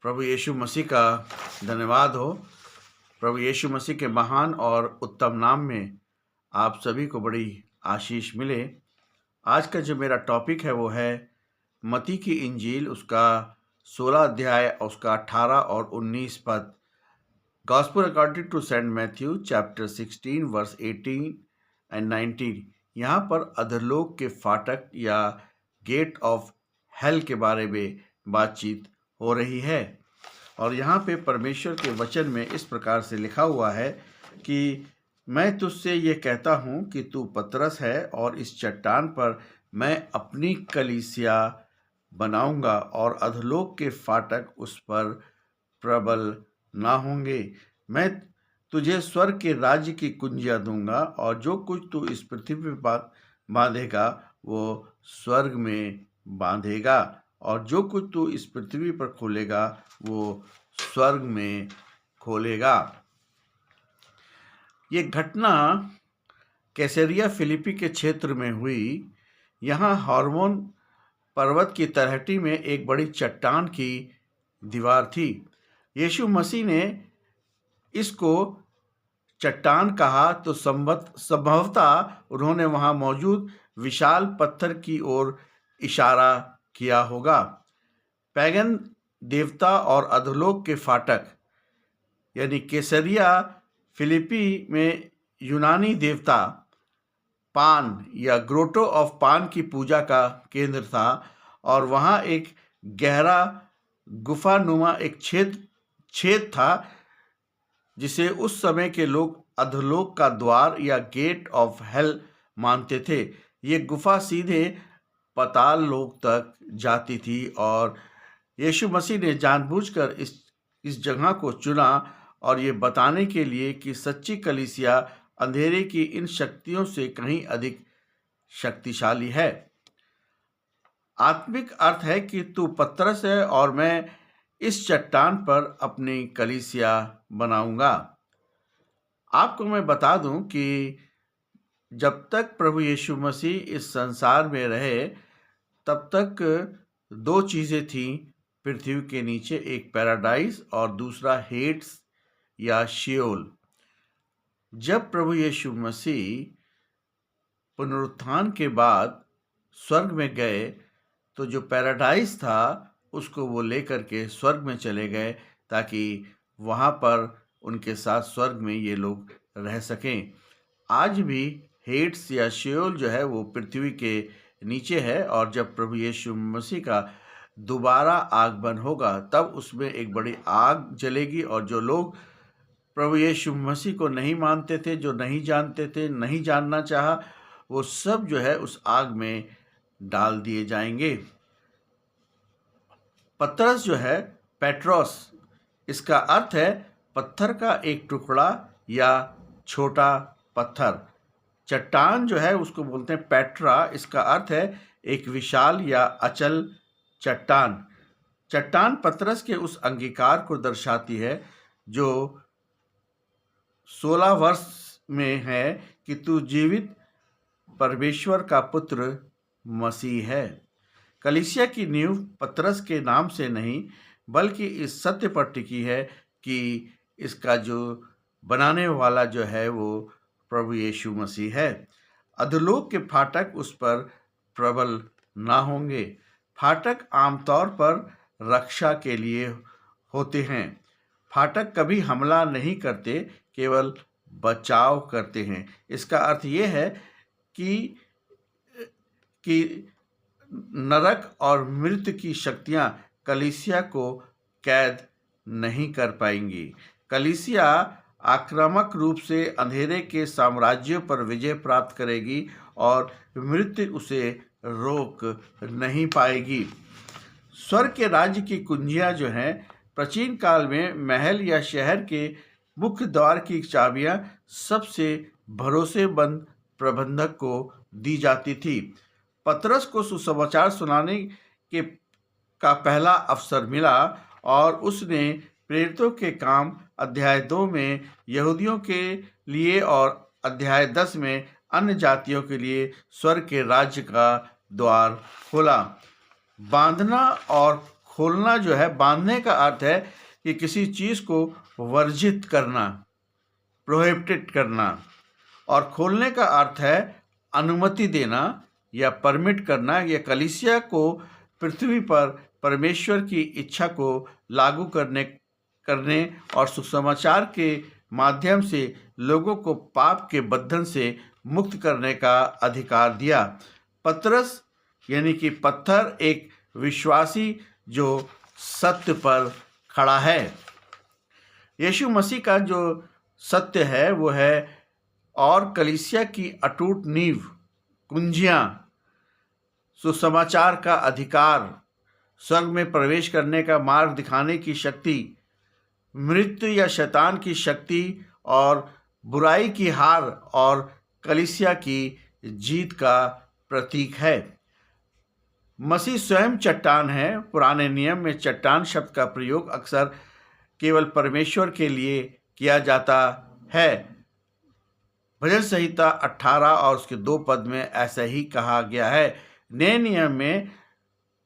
प्रभु यीशु मसीह का धन्यवाद हो। प्रभु यीशु मसीह के महान और उत्तम नाम में आप सभी को बड़ी आशीष मिले। आज का जो मेरा टॉपिक है वो है मत्ती की इंजील, उसका 16 अध्याय और उसका 18 और 19 पद। Gospel according to saint Matthew chapter 16 verse 18 and 19। यहाँ पर अधोलोक के फाटक या गेट ऑफ हेल के बारे में बातचीत हो रही है। और यहाँ पे परमेश्वर के वचन में इस प्रकार से लिखा हुआ है कि मैं तुझसे ये कहता हूँ कि तू पतरस है और इस चट्टान पर मैं अपनी कलीसिया बनाऊंगा और अधोलोक के फाटक उस पर प्रबल ना होंगे। मैं तुझे स्वर्ग के राज्य की कुंजियां दूंगा और जो कुछ तू इस पृथ्वी पर बांधेगा वो स्वर्ग में बांधेगा और जो कुछ तू इस पृथ्वी पर खोलेगा वो स्वर्ग में खोलेगा। ये घटना कैसरिया फिलिपी के क्षेत्र में हुई। यहाँ हार्मोन पर्वत की तलहटी में एक बड़ी चट्टान की दीवार थी। यीशु मसीह ने इसको चट्टान कहा तो संभवतः उन्होंने वहां मौजूद विशाल पत्थर की ओर इशारा किया होगा। पैगन देवता और अधोलोक के फाटक यानी कैसरिया फिलिपी में यूनानी देवता पान या ग्रोटो ऑफ पान की पूजा का केंद्र था और वहां एक गहरा गुफानुमा एक छेद था जिसे उस समय के लोग अधोलोक का द्वार या गेट ऑफ हेल मानते थे। ये गुफा सीधे पाताल लोक तक जाती थी और यीशु मसीह ने जानबूझकर इस जगह को चुना और ये बताने के लिए कि सच्ची कलीसिया अंधेरे की इन शक्तियों से कहीं अधिक शक्तिशाली है। आत्मिक अर्थ है कि तू पतरस है और मैं इस चट्टान पर अपनी कलीसिया बनाऊंगा। आपको मैं बता दूं कि जब तक प्रभु यीशु मसीह इस संसार में रहे तब तक दो चीजें थीं पृथ्वी के नीचे, एक पैराडाइज और दूसरा हेड्स या शियोल। जब प्रभु यीशु मसीह पुनरुत्थान के बाद स्वर्ग में गए तो जो पैराडाइज था उसको वो लेकर के स्वर्ग में चले गए ताकि वहाँ पर उनके साथ स्वर्ग में ये लोग रह सकें। आज भी हेड्स या शियोल जो है वो पृथ्वी के नीचे है और जब प्रभु यीशु मसीह का दोबारा आगमन होगा तब उसमें एक बड़ी आग जलेगी और जो लोग प्रभु यीशु मसीह को नहीं मानते थे, जो नहीं जानते थे, नहीं जानना चाहा, वो सब जो है उस आग में डाल दिए जाएंगे। पतरस जो है पेट्रोस, इसका अर्थ है पत्थर का एक टुकड़ा या छोटा पत्थर। चट्टान जो है उसको बोलते हैं पेट्रा, इसका अर्थ है एक विशाल या अचल चट्टान। चट्टान पतरस के उस अंगीकार को दर्शाती है जो 16 वर्ष में है कि तू जीवित परमेश्वर का पुत्र मसीह है। कलीसिया की नींव पतरस के नाम से नहीं बल्कि इस सत्य पर टिकी है कि इसका जो बनाने वाला जो है वो प्रभु यीशु मसीह है। अधोलोक के फाटक उस पर प्रबल ना होंगे। फाटक आमतौर पर रक्षा के लिए होते हैं। फाटक कभी हमला नहीं करते, केवल बचाव करते हैं। इसका अर्थ ये है कि नरक और मृत्यु की शक्तियां कलीसिया को कैद नहीं कर पाएंगी। कलीसिया आक्रामक रूप से अंधेरे के साम्राज्यों पर विजय प्राप्त करेगी और मृत्यु उसे रोक नहीं पाएगी। स्वर्ग के राज्य की कुंजियां जो हैं प्राचीन काल में महल या शहर के मुख्य द्वार की चाबियां सबसे भरोसेमंद प्रबंधक को दी जाती थी। पतरस को सुसमाचार सुनाने का पहला अवसर मिला और उसने प्रेरितों के काम अध्याय 2 में यहूदियों के लिए और अध्याय 10 में अन्य जातियों के लिए स्वर्ग के राज्य का द्वार खोला। बांधना और खोलना जो है, बांधने का अर्थ है कि किसी चीज़ को वर्जित करना, प्रोहिबिटेड करना, और खोलने का अर्थ है अनुमति देना या परमिट करना, या कलीसिया को पृथ्वी पर परमेश्वर की इच्छा को लागू करने और सुसमाचार के माध्यम से लोगों को पाप के बंधन से मुक्त करने का अधिकार दिया। पतरस यानी कि पत्थर, एक विश्वासी जो सत्य पर खड़ा है। यीशु मसीह का जो सत्य है वो है, और कलीसिया की अटूट नींव, कुंजियां, सुसमाचार का अधिकार, स्वर्ग में प्रवेश करने का मार्ग दिखाने की शक्ति, मृत्यु या शैतान की शक्ति और बुराई की हार और कलीसिया की जीत का प्रतीक है। मसीह स्वयं चट्टान है। पुराने नियम में चट्टान शब्द का प्रयोग अक्सर केवल परमेश्वर के लिए किया जाता है। भजन संहिता 18 और उसके 2 पद में ऐसा ही कहा गया है। नए नियम में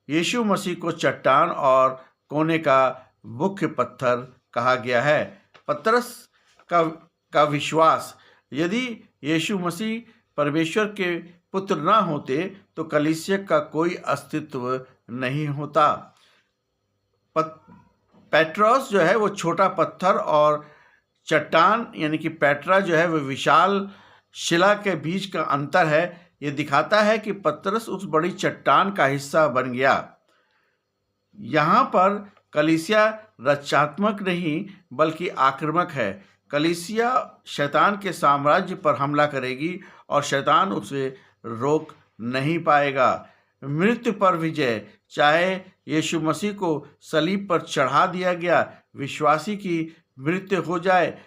यीशु मसीह को चट्टान और कोने का मुख्य पत्थर कहा गया है। पतरस का विश्वास, यदि यीशु मसीह परमेश्वर के पुत्र ना होते तो कलीसिया का कोई अस्तित्व नहीं होता। पेट्रोस जो है वो छोटा पत्थर, और चट्टान यानी कि पेट्रा जो है वो विशाल शिला के बीच का अंतर है। ये दिखाता है कि पतरस उस बड़ी चट्टान का हिस्सा बन गया। यहाँ पर कलीसिया रक्षात्मक नहीं बल्कि आक्रामक है। कलीसिया शैतान के साम्राज्य पर हमला करेगी और शैतान उसे रोक नहीं पाएगा। मृत्यु पर विजय, चाहे यीशु मसीह को सलीब पर चढ़ा दिया गया, विश्वासी की मृत्यु हो जाए,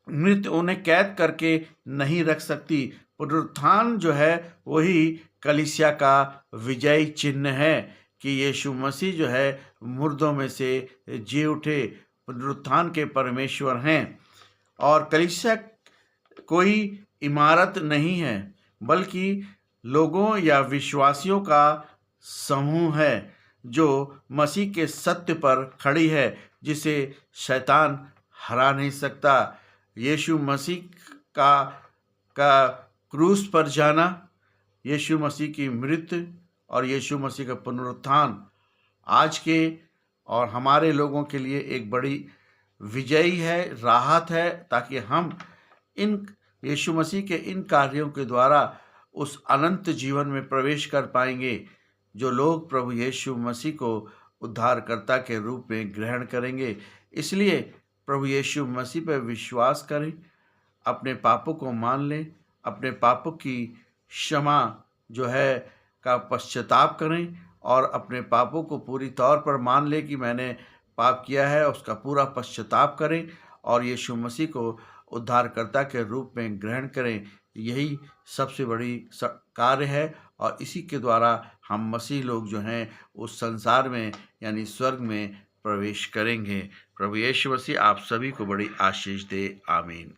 मृत्यु उन्हें कैद करके नहीं रख सकती। पुनरुत्थान जो है वही कलीसिया का विजय चिन्ह है कि यीशु मसीह जो है मुर्दों में से जी उठे, पुनरुत्थान के परमेश्वर हैं। और कलीसिया कोई इमारत नहीं है बल्कि लोगों या विश्वासियों का समूह है जो मसीह के सत्य पर खड़ी है, जिसे शैतान हरा नहीं सकता। यीशु मसीह का क्रूस पर जाना, यीशु मसीह की मृत्यु और यीशु मसीह का पुनरुत्थान आज के और हमारे लोगों के लिए एक बड़ी विजयी है, राहत है, ताकि हम इन यीशु मसीह के इन कार्यों के द्वारा उस अनंत जीवन में प्रवेश कर पाएंगे जो लोग प्रभु यीशु मसीह को उद्धारकर्ता के रूप में ग्रहण करेंगे। इसलिए प्रभु यीशु मसीह पर विश्वास करें, अपने पापों को मान लें, अपने पापों की क्षमा जो है का पश्चाताप करें और अपने पापों को पूरी तौर पर मान लें कि मैंने पाप किया है, उसका पूरा पश्चाताप करें और यीशु मसीह को उद्धारकर्ता के रूप में ग्रहण करें। यही सबसे बड़ी कार्य है और इसी के द्वारा हम मसीह लोग जो हैं उस संसार में यानी स्वर्ग में प्रवेश करेंगे। प्रभु यीशु मसीह आप सभी को बड़ी आशीष दे। आमीन।